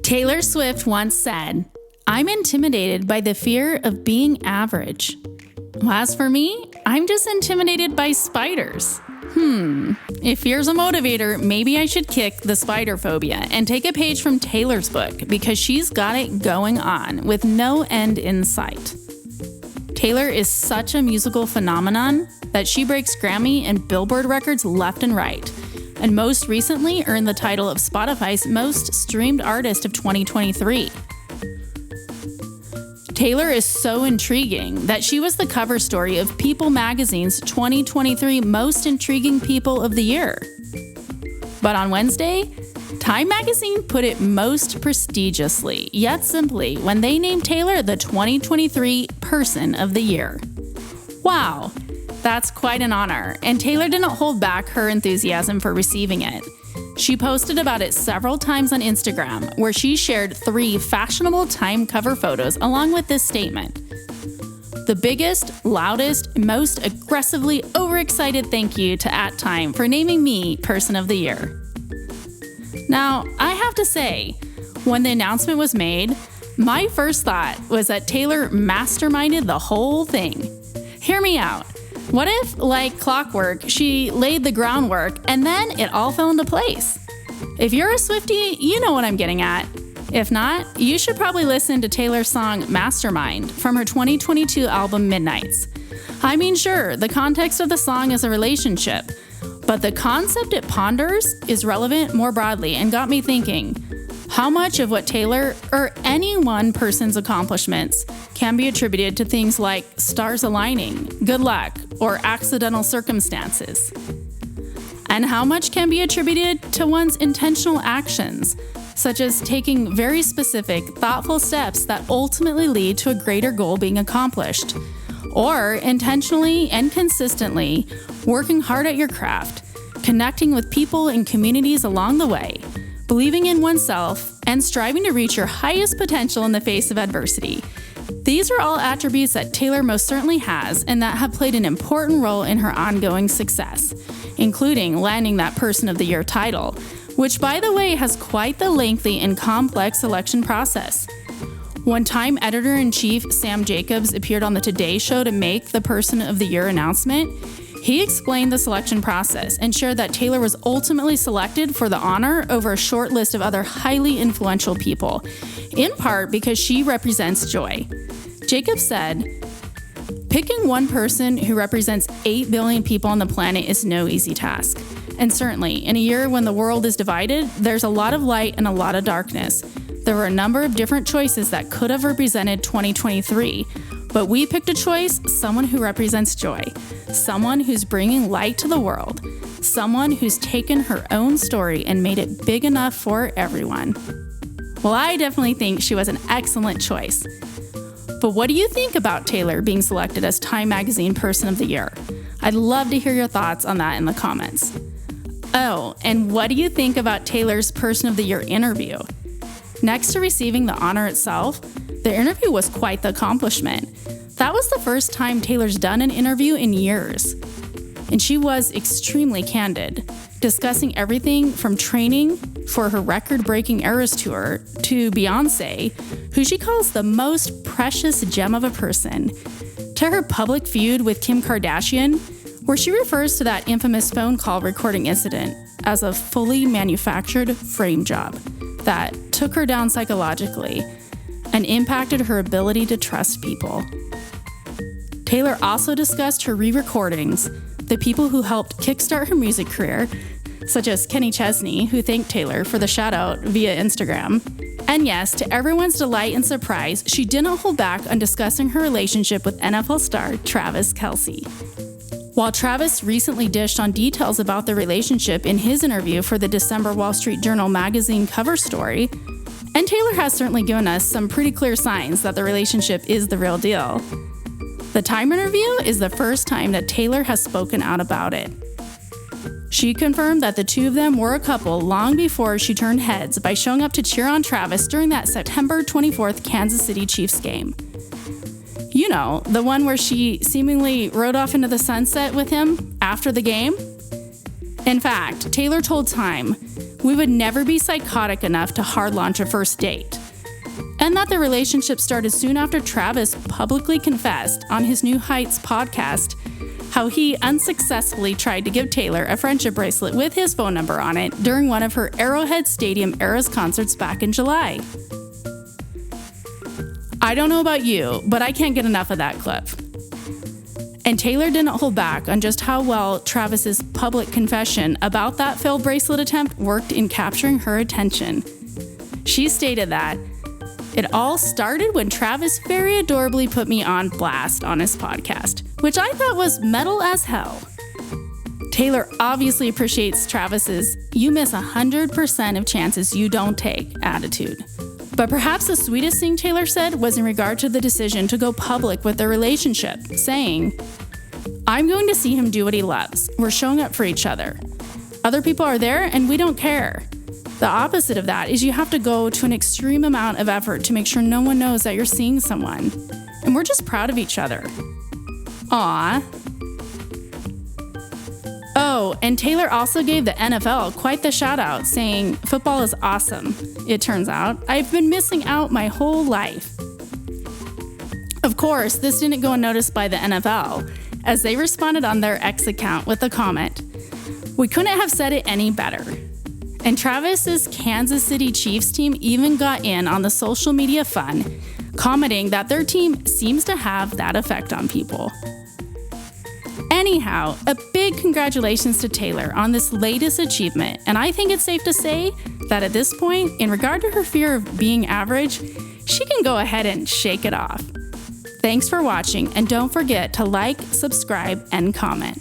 Taylor Swift once said, "I'm intimidated by the fear of being average. As for me, I'm just intimidated by spiders. If fear's a motivator, maybe I should kick the spider phobia and take a page from Taylor's book because she's got it going on with no end in sight." Taylor is such a musical phenomenon that she breaks Grammy and Billboard records left and right, and most recently earned the title of Spotify's most streamed artist of 2023. Taylor is so intriguing that she was the cover story of People magazine's 2023 Most Intriguing People of the Year. But on Wednesday, Time magazine put it most prestigiously, yet simply, when they named Taylor the 2023 Person of the Year. Wow, that's quite an honor, and Taylor didn't hold back her enthusiasm for receiving it. She posted about it several times on Instagram, where she shared 3 fashionable Time cover photos along with this statement: "The biggest, loudest, most aggressively overexcited thank you to @Time for naming me Person of the Year." Now, I have to say, when the announcement was made, my first thought was that Taylor masterminded the whole thing. Hear me out. What if, like clockwork, she laid the groundwork and then it all fell into place? If you're a Swiftie, you know what I'm getting at. If not, you should probably listen to Taylor's song Mastermind from her 2022 album Midnights. I mean, sure, the context of the song is a relationship, but the concept it ponders is relevant more broadly and got me thinking, how much of what Taylor or any one person's accomplishments can be attributed to things like stars aligning, good luck, or accidental circumstances? And how much can be attributed to one's intentional actions, such as taking very specific, thoughtful steps that ultimately lead to a greater goal being accomplished? Or intentionally and consistently working hard at your craft, connecting with people and communities along the way, believing in oneself, and striving to reach your highest potential in the face of adversity. These are all attributes that Taylor most certainly has and that have played an important role in her ongoing success, including landing that Person of the Year title, which, by the way, has quite the lengthy and complex selection process. When Time editor-in-chief Sam Jacobs appeared on the Today Show to make the Person of the Year announcement, he explained the selection process and shared that Taylor was ultimately selected for the honor over a short list of other highly influential people, in part because she represents joy. Jacobs said, "Picking one person who represents 8 billion people on the planet is no easy task. And certainly, in a year when the world is divided, there's a lot of light and a lot of darkness. There were a number of different choices that could have represented 2023, but we picked a choice, someone who represents joy, someone who's bringing light to the world, someone who's taken her own story and made it big enough for everyone." Well, I definitely think she was an excellent choice. But what do you think about Taylor being selected as Time Magazine Person of the Year? I'd love to hear your thoughts on that in the comments. Oh, and what do you think about Taylor's Person of the Year interview? Next to receiving the honor itself, the interview was quite the accomplishment. That was the first time Taylor's done an interview in years. And she was extremely candid, discussing everything from training for her record-breaking Eras tour to Beyoncé, who she calls the most precious gem of a person, to her public feud with Kim Kardashian, where she refers to that infamous phone call recording incident as a fully manufactured frame job that took her down psychologically and impacted her ability to trust people. Taylor also discussed her re-recordings, the people who helped kickstart her music career, such as Kenny Chesney, who thanked Taylor for the shout-out via Instagram. And yes, to everyone's delight and surprise, she didn't hold back on discussing her relationship with NFL star Travis Kelce. While Travis recently dished on details about the relationship in his interview for the December Wall Street Journal magazine cover story, and Taylor has certainly given us some pretty clear signs that the relationship is the real deal, the Time interview is the first time that Taylor has spoken out about it. She confirmed that the two of them were a couple long before she turned heads by showing up to cheer on Travis during that September 24th Kansas City Chiefs game. You know, the one where she seemingly rode off into the sunset with him after the game? In fact, Taylor told Time, we would never be psychotic enough to hard launch a first date. And that the relationship started soon after Travis publicly confessed on his New Heights podcast how he unsuccessfully tried to give Taylor a friendship bracelet with his phone number on it during one of her Arrowhead Stadium Eras concerts back in July. I don't know about you, but I can't get enough of that clip. And Taylor didn't hold back on just how well Travis's public confession about that failed bracelet attempt worked in capturing her attention. She stated that, "It all started when Travis very adorably put me on blast on his podcast, which I thought was metal as hell." Taylor obviously appreciates Travis's "you miss 100% of chances you don't take" attitude. But perhaps the sweetest thing Taylor said was in regard to the decision to go public with their relationship, saying, "I'm going to see him do what he loves. We're showing up for each other. Other people are there and we don't care. The opposite of that is you have to go to an extreme amount of effort to make sure no one knows that you're seeing someone. And we're just proud of each other." Aww. Oh, and Taylor also gave the NFL quite the shout out, saying, "Football is awesome. It turns out I've been missing out my whole life." Of course, this didn't go unnoticed by the NFL, as they responded on their X account with a comment, "We couldn't have said it any better." And Travis's Kansas City Chiefs team even got in on the social media fun, commenting that their team seems to have that effect on people. Anyhow, a big congratulations to Taylor on this latest achievement, and I think it's safe to say that at this point, in regard to her fear of being average, she can go ahead and shake it off. Thanks for watching, and don't forget to like, subscribe, and comment.